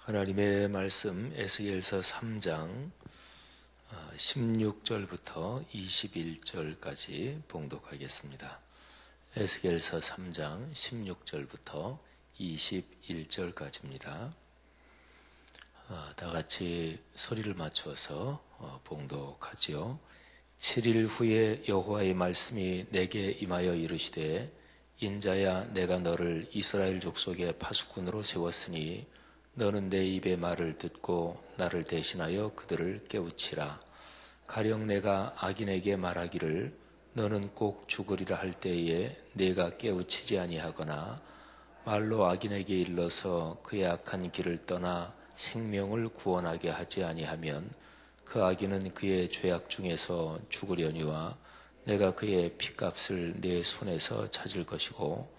하나님의 말씀 에스겔서 3장 16절부터 21절까지 봉독하겠습니다. 에스겔서 3장 16절부터 21절까지입니다. 다 같이 소리를 맞추어서 봉독하지요. 7일 후에 여호와의 말씀이 내게 임하여 이르시되 인자야, 내가 너를 이스라엘 족속의 파수꾼으로 세웠으니 너는 내 입의 말을 듣고 나를 대신하여 그들을 깨우치라. 가령 내가 악인에게 말하기를 너는 꼭 죽으리라 할 때에 내가 깨우치지 아니하거나 말로 악인에게 일러서 그의 악한 길을 떠나 생명을 구원하게 하지 아니하면 그 악인은 그의 죄악 중에서 죽으려니와 내가 그의 핏값을 내 손에서 찾을 것이고,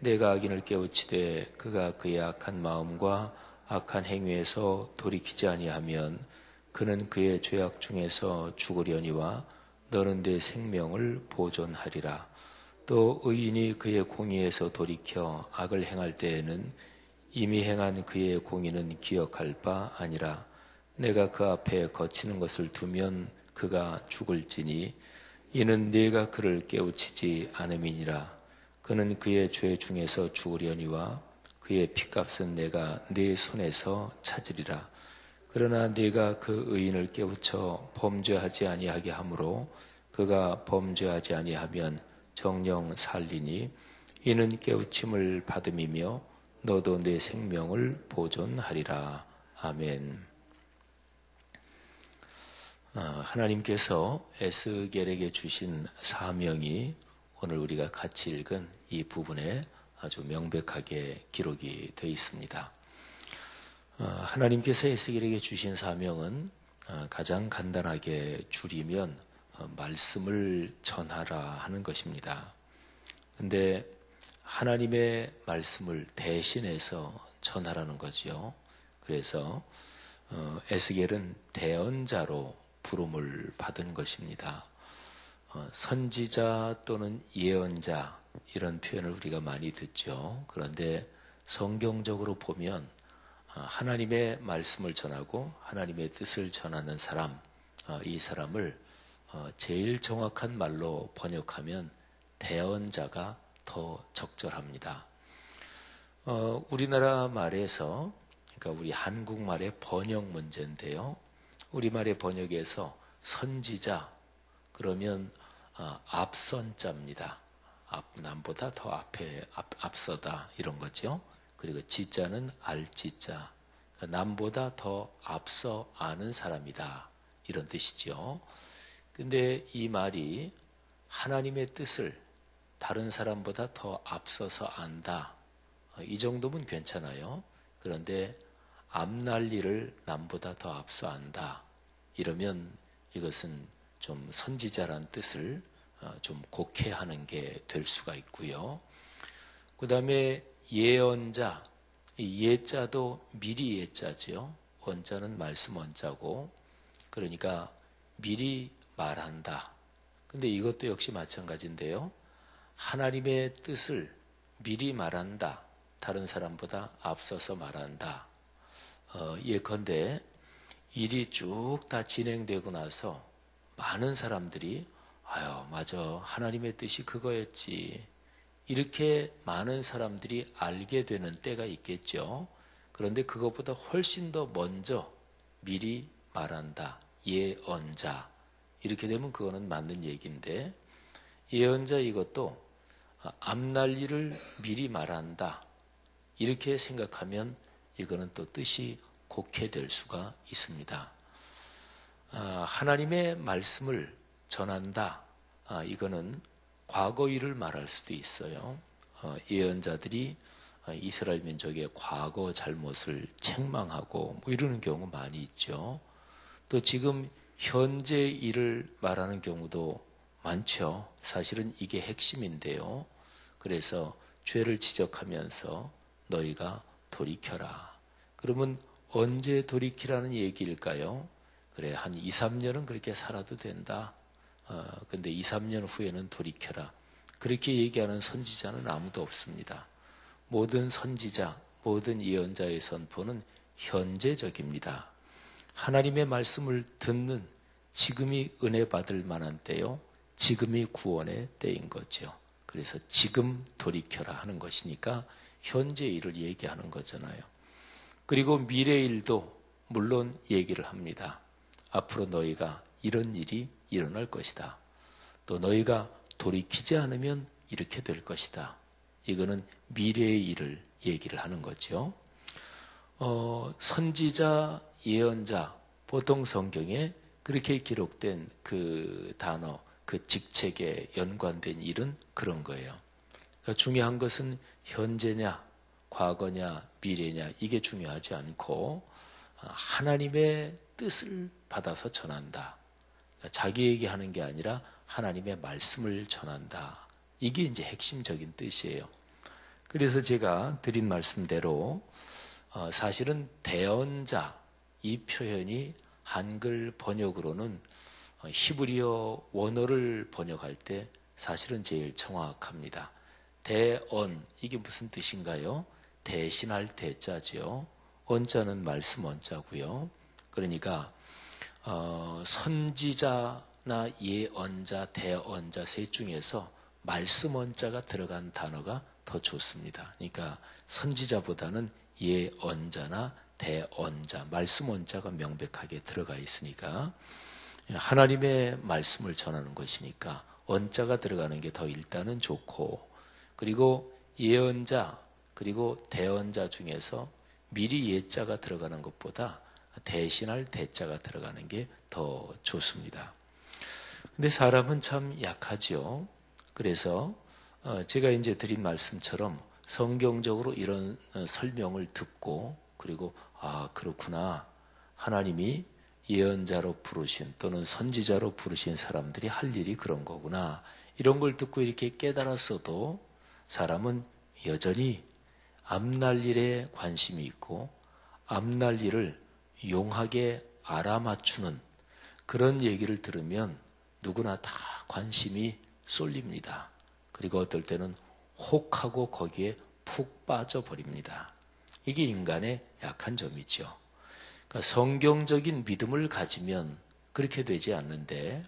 내가 악인을 깨우치되 그가 그의 악한 마음과 악한 행위에서 돌이키지 아니하면 그는 그의 죄악 중에서 죽으려니와 너는 내 생명을 보존하리라. 또 의인이 그의 공의에서 돌이켜 악을 행할 때에는 이미 행한 그의 공의는 기억할 바 아니라 내가 그 앞에 거치는 것을 두면 그가 죽을지니 이는 네가 그를 깨우치지 않음이니라. 그는 그의 죄 중에서 죽으려니와 그의 핏값은 내가 네 손에서 찾으리라. 그러나 네가 그 의인을 깨우쳐 범죄하지 아니하게 하므로 그가 범죄하지 아니하면 정녕 살리니 이는 깨우침을 받음이며 너도 내 생명을 보존하리라. 아멘. 하나님께서 에스겔에게 주신 사명이 오늘 우리가 같이 읽은 이 부분에 아주 명백하게 기록이 되어 있습니다. 하나님께서 에스겔에게 주신 사명은 가장 간단하게 줄이면 말씀을 전하라 하는 것입니다. 그런데 하나님의 말씀을 대신해서 전하라는 거지요. 그래서 에스겔은 대언자로 부름을 받은 것입니다. 선지자 또는 예언자 이런 표현을 우리가 많이 듣죠. 그런데 성경적으로 보면 하나님의 말씀을 전하고 하나님의 뜻을 전하는 사람, 이 사람을 제일 정확한 말로 번역하면 대언자가 더 적절합니다. 우리나라 말에서, 그러니까 우리 한국말의 번역 문제인데요. 우리말의 번역에서 선지자 그러면 앞선자입니다. 남보다 더 앞서다 이런 거죠. 그리고 지자는 알지자, 그러니까 남보다 더 앞서 아는 사람이다 이런 뜻이죠. 근데 이 말이 하나님의 뜻을 다른 사람보다 더 앞서서 안다, 이 정도면 괜찮아요. 그런데 앞날일을 남보다 더 앞서 안다 이러면 이것은 좀 선지자란 뜻을 좀 곡해하는 게 될 수가 있고요. 그 다음에 예언자, 이 예자도 미리 예자죠. 원자는 말씀 원자고, 그러니까 미리 말한다. 근데 이것도 역시 마찬가지인데요. 하나님의 뜻을 미리 말한다. 다른 사람보다 앞서서 말한다. 예컨대 일이 쭉 다 진행되고 나서 많은 사람들이 아유, 맞아, 하나님의 뜻이 그거였지, 이렇게 많은 사람들이 알게 되는 때가 있겠죠. 그런데 그것보다 훨씬 더 먼저 미리 말한다. 예언자. 이렇게 되면 그거는 맞는 얘기인데, 예언자 이것도 앞날 일을 미리 말한다. 이렇게 생각하면 이거는 또 뜻이 곡해될 수가 있습니다. 하나님의 말씀을 전한다. 이거는 과거 일을 말할 수도 있어요. 예언자들이 이스라엘 민족의 과거 잘못을 책망하고 뭐 이러는 경우 많이 있죠. 또 지금 현재 일을 말하는 경우도 많죠. 사실은 이게 핵심인데요. 그래서 죄를 지적하면서 너희가 돌이켜라. 그러면 언제 돌이키라는 얘기일까요? 그래, 한 2, 3년은 그렇게 살아도 된다. 근데 2, 3년 후에는 돌이켜라. 그렇게 얘기하는 선지자는 아무도 없습니다. 모든 선지자, 모든 예언자의 선포는 현재적입니다. 하나님의 말씀을 듣는 지금이 은혜 받을 만한 때요. 지금이 구원의 때인 거죠. 그래서 지금 돌이켜라 하는 것이니까 현재 일을 얘기하는 거잖아요. 그리고 미래 일도 물론 얘기를 합니다. 앞으로 너희가 이런 일이 일어날 것이다. 또 너희가 돌이키지 않으면 이렇게 될 것이다. 이거는 미래의 일을 얘기를 하는 거죠. 선지자, 예언자, 보통 성경에 그렇게 기록된 그 단어, 그 직책에 연관된 일은 그런 거예요. 그러니까 중요한 것은 현재냐, 과거냐, 미래냐 이게 중요하지 않고 하나님의 뜻을 받아서 전한다. 그러니까 자기에게 하는 게 아니라 하나님의 말씀을 전한다. 이게 이제 핵심적인 뜻이에요. 그래서 제가 드린 말씀대로 사실은 대언자 이 표현이 한글 번역으로는 히브리어 원어를 번역할 때 사실은 제일 정확합니다. 대언 이게 무슨 뜻인가요? 대신할 대자죠. 언자는 말씀 언자고요. 그러니까 선지자나 예언자, 대언자 셋 중에서 말씀 언자가 들어간 단어가 더 좋습니다. 그러니까 선지자보다는 예언자나 대언자, 말씀 언자가 명백하게 들어가 있으니까 하나님의 말씀을 전하는 것이니까 언자가 들어가는 게 더 일단은 좋고, 그리고 예언자 그리고 대언자 중에서 미리 예자가 들어가는 것보다 대신할 대자가 들어가는 게 더 좋습니다. 근데 사람은 참 약하지요. 그래서 제가 이제 드린 말씀처럼 성경적으로 이런 설명을 듣고, 그리고 그렇구나, 하나님이 예언자로 부르신 또는 선지자로 부르신 사람들이 할 일이 그런 거구나, 이런 걸 듣고 이렇게 깨달았어도 사람은 여전히 앞날 일에 관심이 있고 앞날 일을 용하게 알아맞추는 그런 얘기를 들으면 누구나 다 관심이 쏠립니다. 그리고 어떨 때는 혹하고 거기에 푹 빠져버립니다. 이게 인간의 약한 점이죠. 그러니까 성경적인 믿음을 가지면 그렇게 되지 않는데,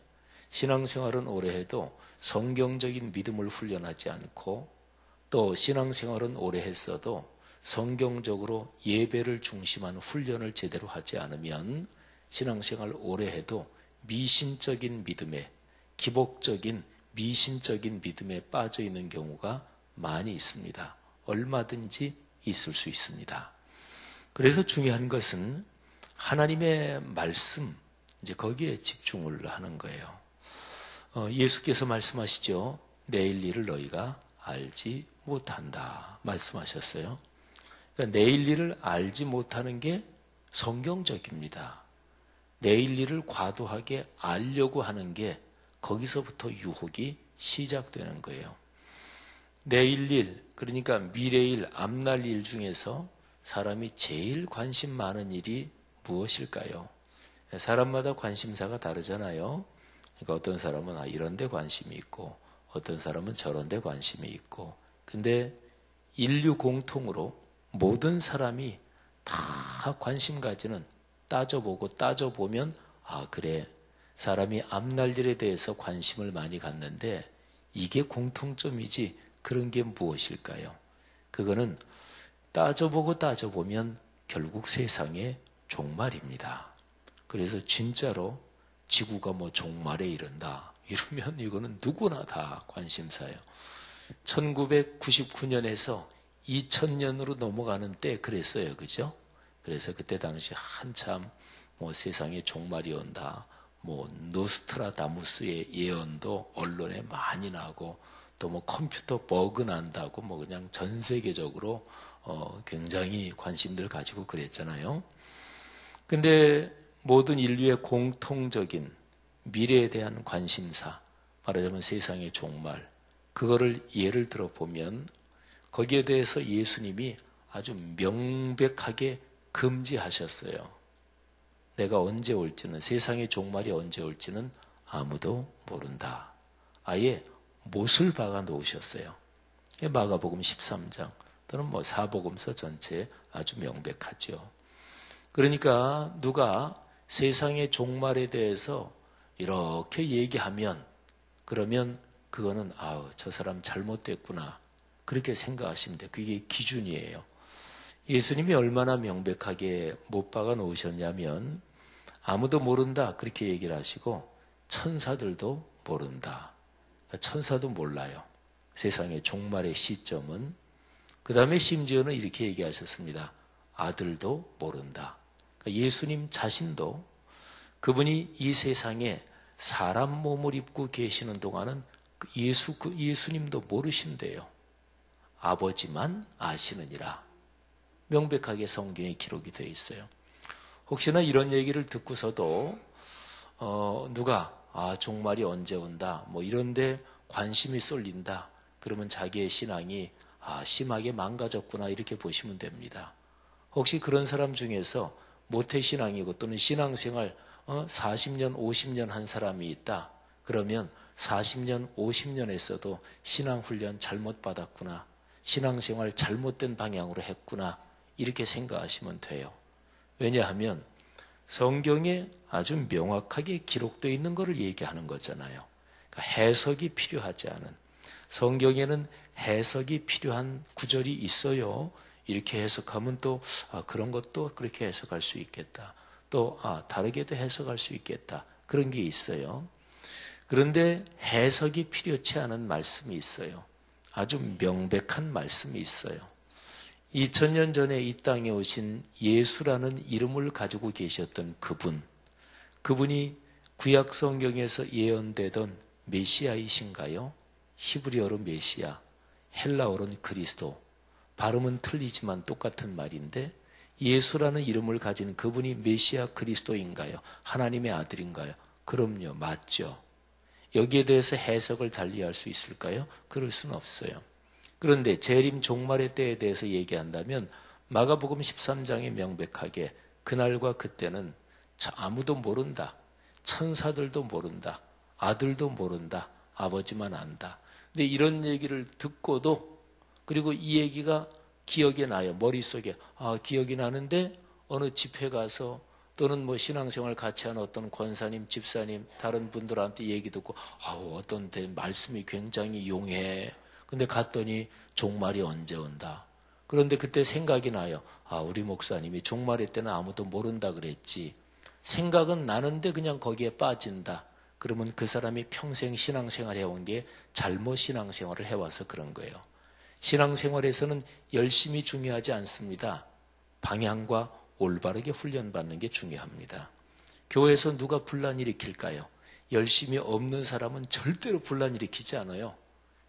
신앙생활은 오래 해도 성경적인 믿음을 훈련하지 않고, 또 신앙생활은 오래 했어도 성경적으로 예배를 중심한 훈련을 제대로 하지 않으면 신앙생활 오래 해도 미신적인 믿음에, 기복적인 미신적인 믿음에 빠져 있는 경우가 많이 있습니다. 얼마든지 있을 수 있습니다. 그래서 중요한 것은 하나님의 말씀, 이제 거기에 집중을 하는 거예요. 예수께서 말씀하시죠. 내일 일을 너희가 알지 못한다 말씀하셨어요. 그러니까 내일 일을 알지 못하는 게 성경적입니다. 내일 일을 과도하게 알려고 하는 게 거기서부터 유혹이 시작되는 거예요. 내일 일, 그러니까 미래일, 앞날 일 중에서 사람이 제일 관심 많은 일이 무엇일까요? 사람마다 관심사가 다르잖아요. 그러니까 어떤 사람은 이런 데 관심이 있고 어떤 사람은 저런 데 관심이 있고, 근데 인류 공통으로 모든 사람이 다 관심 가지는, 따져보면 그래, 사람이 앞날 일에 대해서 관심을 많이 갖는데 이게 공통점이지 그런 게 무엇일까요? 그거는 따져보면 결국 세상의 종말입니다. 그래서 진짜로 지구가 종말에 이른다 이러면 이거는 누구나 다 관심사예요. 1999년에서 2000년으로 넘어가는 때 그랬어요. 그죠? 그래서 그때 당시 한참 세상에 종말이 온다, 노스트라다무스의 예언도 언론에 많이 나고, 또 컴퓨터 버그 난다고 그냥 전 세계적으로 굉장히 관심들 가지고 그랬잖아요. 근데 모든 인류의 공통적인 미래에 대한 관심사, 말하자면 세상의 종말, 그거를 예를 들어 보면 거기에 대해서 예수님이 아주 명백하게 금지하셨어요. 내가 언제 올지는, 세상의 종말이 언제 올지는 아무도 모른다. 아예 못을 박아 놓으셨어요. 마가복음 13장 또는 사복음서 전체에 아주 명백하죠. 그러니까 누가 세상의 종말에 대해서 이렇게 얘기하면 그러면 그거는 저 사람 잘못됐구나 그렇게 생각하시면 돼요. 그게 기준이에요. 예수님이 얼마나 명백하게 못 박아 놓으셨냐면 아무도 모른다 그렇게 얘기를 하시고 천사들도 모른다. 천사도 몰라요. 세상의 종말의 시점은. 그 다음에 심지어는 이렇게 얘기하셨습니다. 아들도 모른다. 그러니까 예수님 자신도 그분이 이 세상에 사람 몸을 입고 계시는 동안은 예수님도 모르신대요. 아버지만 아시느니라. 명백하게 성경에 기록이 되어 있어요. 혹시나 이런 얘기를 듣고서도 누가 종말이 언제 온다 뭐 이런데 관심이 쏠린다. 그러면 자기의 신앙이 심하게 망가졌구나 이렇게 보시면 됩니다. 혹시 그런 사람 중에서 모태신앙이고 또는 신앙생활 40년 50년 한 사람이 있다. 그러면 40년 50년 했어도 신앙훈련 잘못 받았구나. 신앙생활 잘못된 방향으로 했구나. 이렇게 생각하시면 돼요. 왜냐하면 성경에 아주 명확하게 기록되어 있는 것을 얘기하는 거잖아요. 그러니까 해석이 필요하지 않은, 성경에는 해석이 필요한 구절이 있어요. 이렇게 해석하면 또 그런 것도 그렇게 해석할 수 있겠다. 또 다르게도 해석할 수 있겠다. 그런 게 있어요. 그런데 해석이 필요치 않은 말씀이 있어요. 아주 명백한 말씀이 있어요. 2000년 전에 이 땅에 오신 예수라는 이름을 가지고 계셨던 그분이 구약 성경에서 예언되던 메시아이신가요? 히브리어로 메시아, 헬라어로는 그리스도. 발음은 틀리지만 똑같은 말인데 예수라는 이름을 가진 그분이 메시아 그리스도인가요? 하나님의 아들인가요? 그럼요, 맞죠. 여기에 대해서 해석을 달리할 수 있을까요? 그럴 수는 없어요. 그런데 재림 종말의 때에 대해서 얘기한다면 마가복음 13장에 명백하게 그날과 그때는 아무도 모른다. 천사들도 모른다. 아들도 모른다. 아버지만 안다. 근데 이런 얘기를 듣고도 그리고 이 얘기가 기억에 나요. 머릿속에 기억이 나는데 어느 집회 가서 또는 뭐 신앙생활 같이 하는 어떤 권사님, 집사님, 다른 분들한테 얘기 듣고 어떤 데 말씀이 굉장히 용해. 근데 갔더니 종말이 언제 온다. 그런데 그때 생각이 나요. 우리 목사님이 종말의 때는 아무도 모른다 그랬지. 생각은 나는데 그냥 거기에 빠진다. 그러면 그 사람이 평생 신앙생활 해온 게 잘못 신앙생활을 해와서 그런 거예요. 신앙생활에서는 열심히 중요하지 않습니다. 방향과 올바르게 훈련받는 게 중요합니다. 교회에서 누가 분란 일으킬까요? 열심히 없는 사람은 절대로 분란 일으키지 않아요.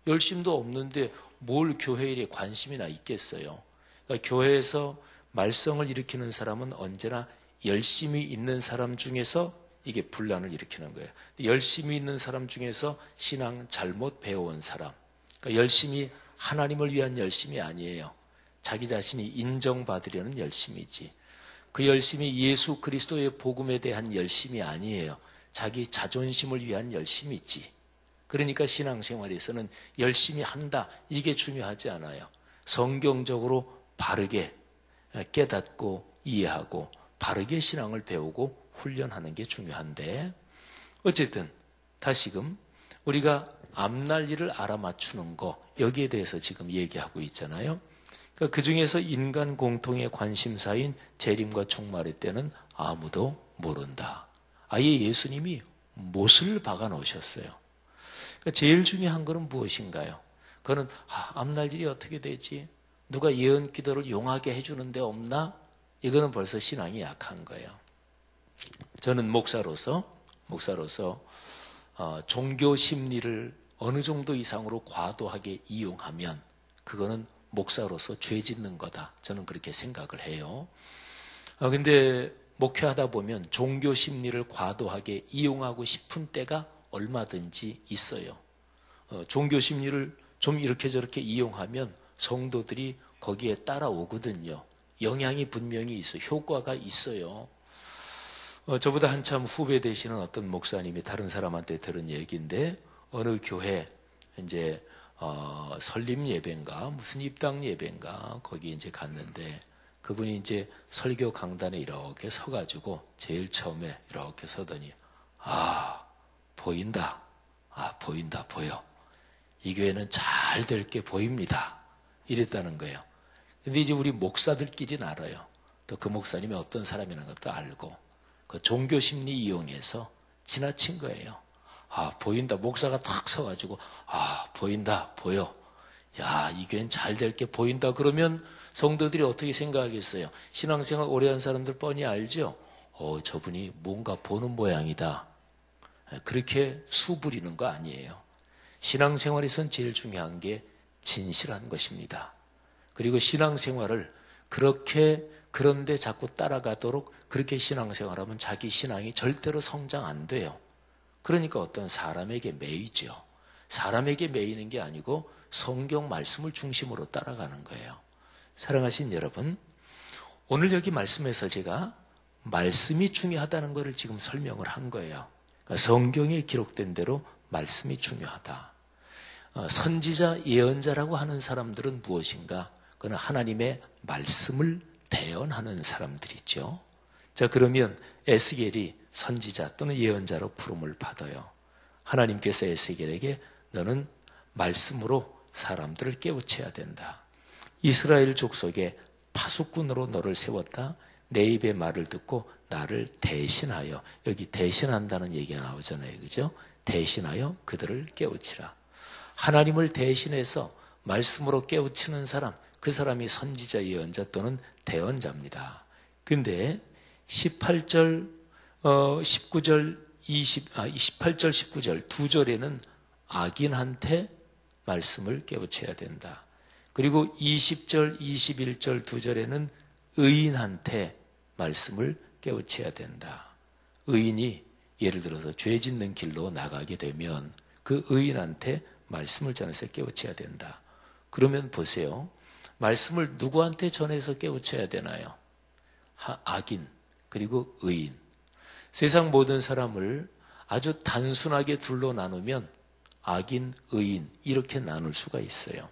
열심도 없는데 뭘 교회 일에 관심이나 있겠어요. 그러니까 교회에서 말썽을 일으키는 사람은 언제나 열심히 있는 사람 중에서 이게 분란을 일으키는 거예요. 열심히 있는 사람 중에서 신앙 잘못 배워온 사람. 그러니까 열심히 하나님을 위한 열심이 아니에요. 자기 자신이 인정받으려는 열심이지. 그 열심이 예수 그리스도의 복음에 대한 열심이 아니에요. 자기 자존심을 위한 열심이지. 그러니까 신앙생활에서는 열심히 한다. 이게 중요하지 않아요. 성경적으로 바르게 깨닫고 이해하고 바르게 신앙을 배우고 훈련하는 게 중요한데 어쨌든 다시금 우리가 앞날일을 알아맞추는 거 여기에 대해서 지금 얘기하고 있잖아요. 그러니까 그중에서 인간 공통의 관심사인 재림과 종말의 때는 아무도 모른다. 아예 예수님이 못을 박아 놓으셨어요. 그러니까 제일 중요한 것은 무엇인가요? 그거는 앞날일이 어떻게 되지? 누가 예언 기도를 용하게 해주는 데 없나? 이거는 벌써 신앙이 약한 거예요. 저는 목사로서 종교 심리를 어느 정도 이상으로 과도하게 이용하면 그거는 목사로서 죄 짓는 거다. 저는 그렇게 생각을 해요. 근데 목회하다 보면 종교 심리를 과도하게 이용하고 싶은 때가 얼마든지 있어요. 종교 심리를 좀 이렇게 저렇게 이용하면 성도들이 거기에 따라오거든요. 영향이 분명히 있어요. 효과가 있어요. 저보다 한참 후배 되시는 어떤 목사님이 다른 사람한테 들은 얘기인데 어느 교회 이제 설립 예배인가 무슨 입당 예배인가 거기 이제 갔는데 그분이 이제 설교 강단에 이렇게 서가지고 제일 처음에 이렇게 서더니 보인다. 보인다. 보여. 이 교회는 잘 될 게 보입니다. 이랬다는 거예요. 근데 이제 우리 목사들끼리는 알아요. 또 그 목사님이 어떤 사람이라는 것도 알고 그 종교 심리 이용해서 지나친 거예요. 보인다. 목사가 탁 서가지고 보인다. 보여. 야, 이 교회는 잘 될 게 보인다. 그러면 성도들이 어떻게 생각하겠어요? 신앙생활 오래 한 사람들 뻔히 알죠? 저분이 뭔가 보는 모양이다. 그렇게 수부리는 거 아니에요. 신앙생활에선 제일 중요한 게 진실한 것입니다. 그리고 신앙생활을 그런데 자꾸 따라가도록 그렇게 신앙생활하면 자기 신앙이 절대로 성장 안 돼요. 그러니까 어떤 사람에게 매이죠. 사람에게 매이는 게 아니고 성경 말씀을 중심으로 따라가는 거예요. 사랑하신 여러분, 오늘 여기 말씀에서 제가 말씀이 중요하다는 것을 지금 설명을 한 거예요. 그러니까 성경에 기록된 대로 말씀이 중요하다. 선지자, 예언자라고 하는 사람들은 무엇인가? 그건 하나님의 말씀을 대언하는 사람들이죠. 자, 그러면 에스겔이 선지자 또는 예언자로 부름을 받아요. 하나님께서 에스겔에게 너는 말씀으로 사람들을 깨우쳐야 된다. 이스라엘 족속의 파수꾼으로 너를 세웠다. 내 입의 말을 듣고 나를 대신하여, 여기 대신한다는 얘기가 나오잖아요. 그죠? 대신하여 그들을 깨우치라. 하나님을 대신해서 말씀으로 깨우치는 사람, 그 사람이 선지자, 예언자 또는 대언자입니다. 근데 18절, 19절, 18절, 19절 두 절에는 악인한테 말씀을 깨우쳐야 된다. 그리고 20절, 21절 두 절에는 의인한테 말씀을 깨우쳐야 된다. 의인이 예를 들어서 죄 짓는 길로 나가게 되면 그 의인한테 말씀을 전해서 깨우쳐야 된다. 그러면 보세요. 말씀을 누구한테 전해서 깨우쳐야 되나요? 악인, 그리고 의인. 세상 모든 사람을 아주 단순하게 둘로 나누면 악인, 의인 이렇게 나눌 수가 있어요.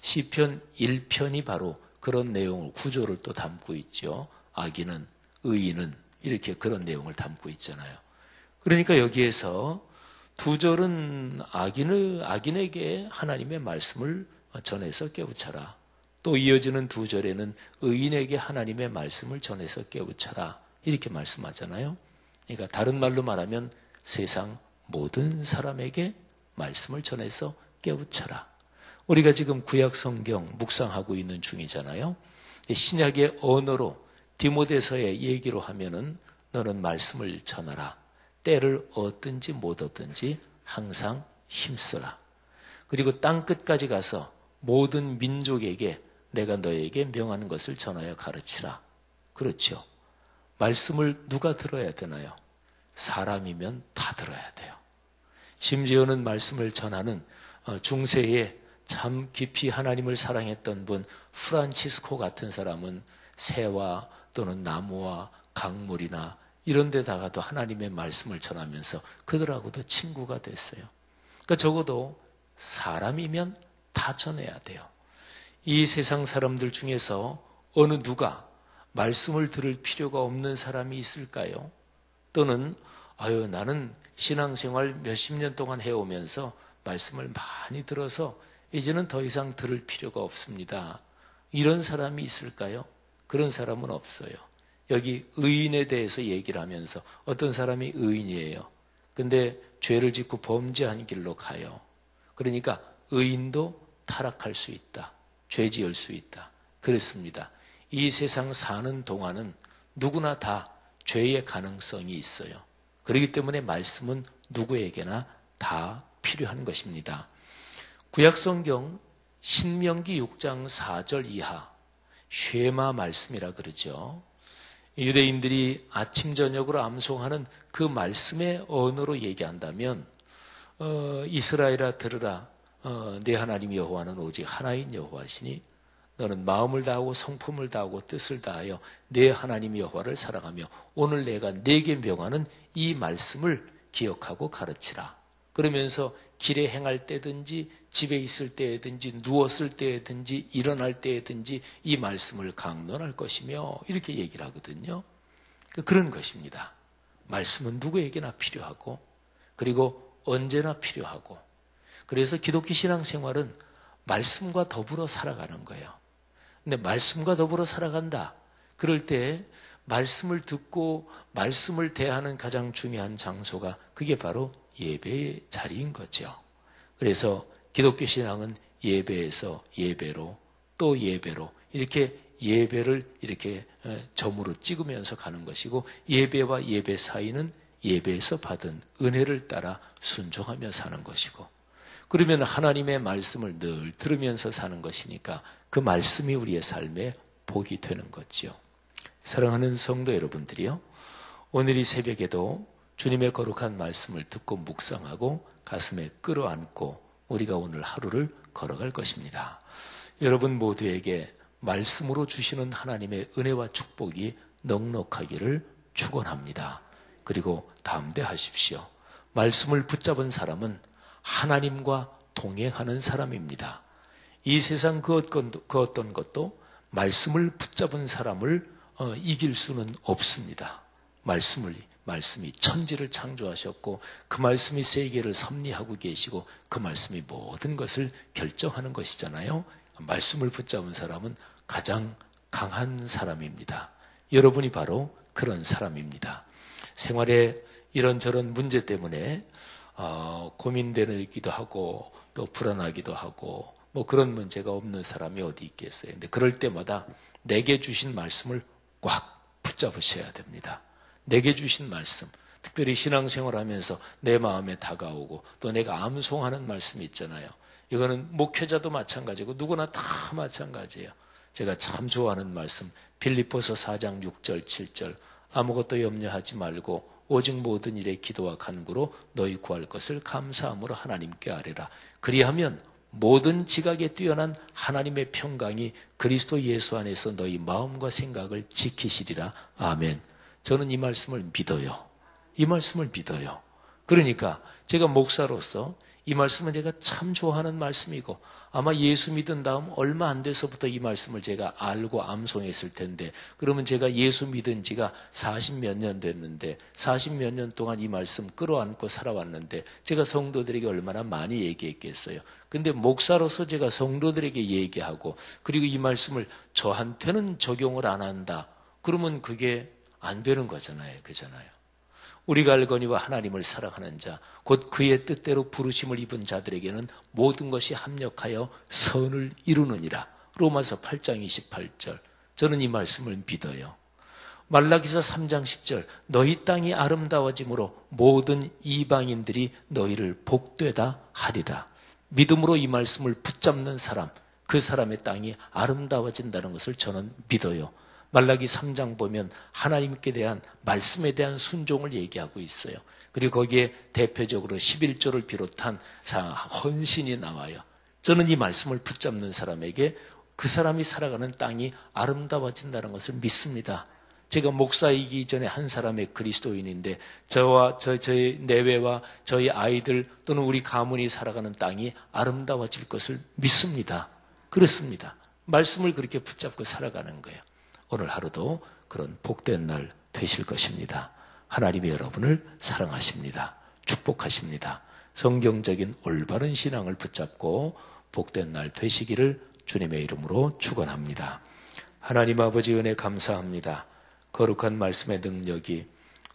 시편 1편이 바로 그런 내용을, 구조를 또 담고 있죠. 악인은, 의인은 이렇게 그런 내용을 담고 있잖아요. 그러니까 여기에서 두 절은 악인에게 하나님의 말씀을 전해서 깨우쳐라. 또 이어지는 두 절에는 의인에게 하나님의 말씀을 전해서 깨우쳐라. 이렇게 말씀하잖아요. 그러니까 다른 말로 말하면 세상 모든 사람에게 말씀을 전해서 깨우쳐라. 우리가 지금 구약 성경 묵상하고 있는 중이잖아요. 신약의 언어로 디모데서의 얘기로 하면은 너는 말씀을 전하라. 때를 얻든지 못 얻든지 항상 힘쓰라. 그리고 땅끝까지 가서 모든 민족에게 내가 너에게 명하는 것을 전하여 가르치라. 그렇죠. 말씀을 누가 들어야 되나요? 사람이면 다 들어야 돼요. 심지어는 말씀을 전하는 중세에 참 깊이 하나님을 사랑했던 분 프란치스코 같은 사람은 새와 또는 나무와 강물이나 이런 데다가도 하나님의 말씀을 전하면서 그들하고도 친구가 됐어요. 그러니까 적어도 사람이면 다 전해야 돼요. 이 세상 사람들 중에서 어느 누가 말씀을 들을 필요가 없는 사람이 있을까요? 또는 나는 신앙생활 몇십 년 동안 해오면서 말씀을 많이 들어서 이제는 더 이상 들을 필요가 없습니다. 이런 사람이 있을까요? 그런 사람은 없어요. 여기 의인에 대해서 얘기를 하면서 어떤 사람이 의인이에요. 근데 죄를 짓고 범죄한 길로 가요. 그러니까 의인도 타락할 수 있다. 죄 지을 수 있다. 그렇습니다. 이 세상 사는 동안은 누구나 다 죄의 가능성이 있어요. 그렇기 때문에 말씀은 누구에게나 다 필요한 것입니다. 구약성경 신명기 6장 4절 이하 쉐마 말씀이라 그러죠. 유대인들이 아침 저녁으로 암송하는 그 말씀의 언어로 얘기한다면 이스라엘아 들으라. 내 하나님 여호와는 오직 하나인 여호와시니 너는 마음을 다하고 성품을 다하고 뜻을 다하여 내 하나님 여호와를 사랑하며 오늘 내가 네게 명하는 이 말씀을 기억하고 가르치라. 그러면서 길에 행할 때든지 집에 있을 때든지 누웠을 때든지 일어날 때든지 이 말씀을 강론할 것이며 이렇게 얘기를 하거든요. 그런 것입니다. 말씀은 누구에게나 필요하고 그리고 언제나 필요하고 그래서 기독교 신앙생활은 말씀과 더불어 살아가는 거예요. 근데 말씀과 더불어 살아간다. 그럴 때 말씀을 듣고 말씀을 대하는 가장 중요한 장소가 그게 바로 예배의 자리인 거죠. 그래서 기독교 신앙은 예배에서 예배로 또 예배로 이렇게 예배를 이렇게 점으로 찍으면서 가는 것이고 예배와 예배 사이는 예배에서 받은 은혜를 따라 순종하며 사는 것이고 그러면 하나님의 말씀을 늘 들으면서 사는 것이니까 그 말씀이 우리의 삶에 복이 되는 거지요. 사랑하는 성도 여러분들이요. 오늘 이 새벽에도 주님의 거룩한 말씀을 듣고 묵상하고 가슴에 끌어안고 우리가 오늘 하루를 걸어갈 것입니다. 여러분 모두에게 말씀으로 주시는 하나님의 은혜와 축복이 넉넉하기를 축원합니다. 그리고 담대하십시오. 말씀을 붙잡은 사람은 하나님과 동행하는 사람입니다. 이 세상 그 어떤 것도 말씀을 붙잡은 사람을 이길 수는 없습니다. 말씀이 천지를 창조하셨고 그 말씀이 세계를 섭리하고 계시고 그 말씀이 모든 것을 결정하는 것이잖아요. 말씀을 붙잡은 사람은 가장 강한 사람입니다. 여러분이 바로 그런 사람입니다. 생활에 이런저런 문제 때문에 고민되기도 하고 또 불안하기도 하고 뭐 그런 문제가 없는 사람이 어디 있겠어요. 근데 그럴 때마다 내게 주신 말씀을 꽉 붙잡으셔야 됩니다. 내게 주신 말씀, 특별히 신앙생활 하면서 내 마음에 다가오고 또 내가 암송하는 말씀이 있잖아요. 이거는 목회자도 마찬가지고 누구나 다 마찬가지예요. 제가 참 좋아하는 말씀 빌립보서 4장 6절 7절 아무것도 염려하지 말고 오직 모든 일에 기도와 간구로 너희 구할 것을 감사함으로 하나님께 아뢰라. 그리하면 모든 지각에 뛰어난 하나님의 평강이 그리스도 예수 안에서 너희 마음과 생각을 지키시리라. 아멘. 저는 이 말씀을 믿어요. 이 말씀을 믿어요. 그러니까 제가 목사로서 이 말씀은 제가 참 좋아하는 말씀이고 아마 예수 믿은 다음 얼마 안 돼서부터 이 말씀을 제가 알고 암송했을 텐데 그러면 제가 예수 믿은 지가 40몇 년 됐는데 40몇 년 동안 이 말씀 끌어안고 살아왔는데 제가 성도들에게 얼마나 많이 얘기했겠어요. 근데 목사로서 제가 성도들에게 얘기하고 그리고 이 말씀을 저한테는 적용을 안 한다. 그러면 그게 안 되는 거잖아요. 그잖아요. 우리가 알거니와 하나님을 사랑하는 자, 곧 그의 뜻대로 부르심을 입은 자들에게는 모든 것이 합력하여 선을 이루느니라. 로마서 8장 28절. 저는 이 말씀을 믿어요. 말라기서 3장 10절. 너희 땅이 아름다워짐으로 모든 이방인들이 너희를 복되다 하리라. 믿음으로 이 말씀을 붙잡는 사람, 그 사람의 땅이 아름다워진다는 것을 저는 믿어요. 말라기 3장 보면 하나님께 대한 말씀에 대한 순종을 얘기하고 있어요. 그리고 거기에 대표적으로 11조를 비롯한 헌신이 나와요. 저는 이 말씀을 붙잡는 사람에게 그 사람이 살아가는 땅이 아름다워진다는 것을 믿습니다. 제가 목사이기 전에 한 사람의 그리스도인인데 저희 내외와 저희 아이들 또는 우리 가문이 살아가는 땅이 아름다워질 것을 믿습니다. 그렇습니다. 말씀을 그렇게 붙잡고 살아가는 거예요. 오늘 하루도 그런 복된 날 되실 것입니다. 하나님이 여러분을 사랑하십니다. 축복하십니다. 성경적인 올바른 신앙을 붙잡고 복된 날 되시기를 주님의 이름으로 축원합니다. 하나님 아버지 은혜 감사합니다. 거룩한 말씀의 능력이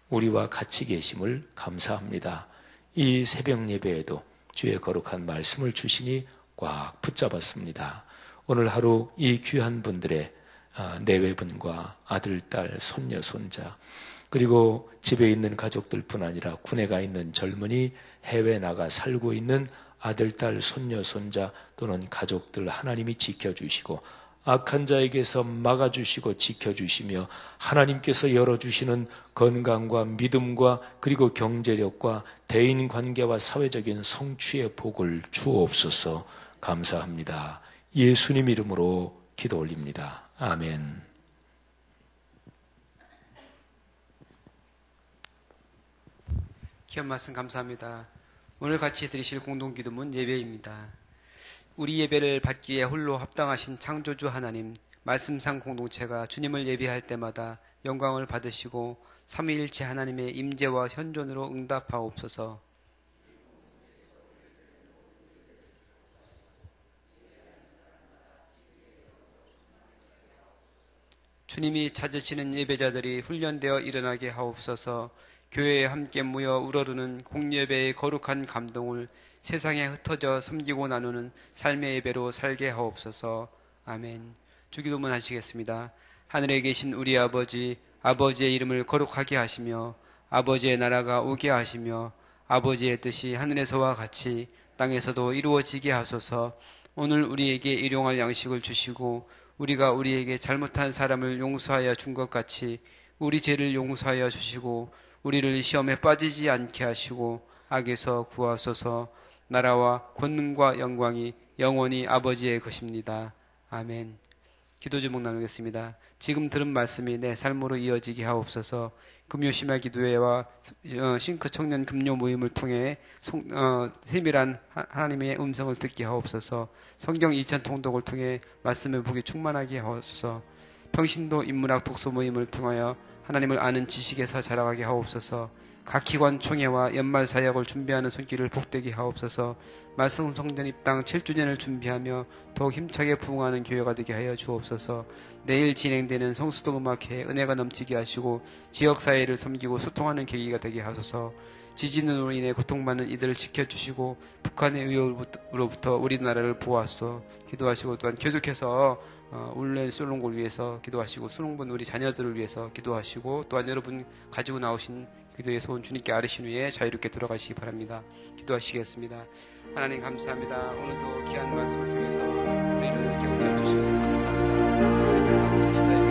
우리와 같이 계심을 감사합니다. 이 새벽 예배에도 주의 거룩한 말씀을 주시니 꽉 붙잡았습니다. 오늘 하루 이 귀한 분들의 내외분과 아들, 딸, 손녀, 손자 그리고 집에 있는 가족들뿐 아니라 군에 가 있는 젊은이 해외 나가 살고 있는 아들, 딸, 손녀, 손자 또는 가족들 하나님이 지켜주시고 악한 자에게서 막아주시고 지켜주시며 하나님께서 열어주시는 건강과 믿음과 그리고 경제력과 대인관계와 사회적인 성취의 복을 주옵소서. 감사합니다. 예수님 이름으로 기도 올립니다. 아멘. 귀한 말씀 감사합니다. 오늘 같이 드리실 공동기도문 예배입니다. 우리 예배를 받기에 홀로 합당하신 창조주 하나님, 말씀상 공동체가 주님을 예배할 때마다 영광을 받으시고 삼위일체 하나님의 임재와 현존으로 응답하옵소서. 주님이 찾으시는 예배자들이 훈련되어 일어나게 하옵소서. 교회에 함께 모여 우러르는 공예배의 거룩한 감동을 세상에 흩어져 섬기고 나누는 삶의 예배로 살게 하옵소서. 아멘. 주기도문 하시겠습니다. 하늘에 계신 우리 아버지, 아버지의 이름을 거룩하게 하시며 아버지의 나라가 오게 하시며 아버지의 뜻이 하늘에서와 같이 땅에서도 이루어지게 하소서. 오늘 우리에게 일용할 양식을 주시고 우리가 우리에게 잘못한 사람을 용서하여 준 것 같이 우리 죄를 용서하여 주시고 우리를 시험에 빠지지 않게 하시고 악에서 구하소서. 나라와 권능과 영광이 영원히 아버지의 것입니다. 아멘. 기도 제목 나누겠습니다. 지금 들은 말씀이 내 삶으로 이어지게 하옵소서. 금요 심야 기도회와 싱크 청년 금요 모임을 통해 세밀한 하나님의 음성을 듣게 하옵소서. 성경 2000 통독을 통해 말씀의 복이 충만하게 하옵소서. 평신도 인문학 독서 모임을 통하여 하나님을 아는 지식에서 자라가게 하옵소서. 각 기관 총회와 연말 사역을 준비하는 손길을 복되게 하옵소서. 말씀 성전 입당 7주년을 준비하며 더욱 힘차게 부흥하는 교회가 되게 하여 주옵소서. 내일 진행되는 성수도 음악회에 은혜가 넘치게 하시고 지역사회를 섬기고 소통하는 계기가 되게 하소서. 지진으로 인해 고통받는 이들을 지켜주시고 북한의 위협으로부터 우리나라를 보호하소서. 기도하시고 또한 계속해서 울렌 솔롱골 위해서 기도하시고 수능본 우리 자녀들을 위해서 기도하시고 또한 여러분 가지고 나오신 기도의 소원 주님께 아뢰신 후에 자유롭게 돌아가시기 바랍니다. 기도하시겠습니다. 하나님 감사합니다. 오늘도 귀한 말씀을 통해서 우리를 깨우쳐 주시니 감사합니다.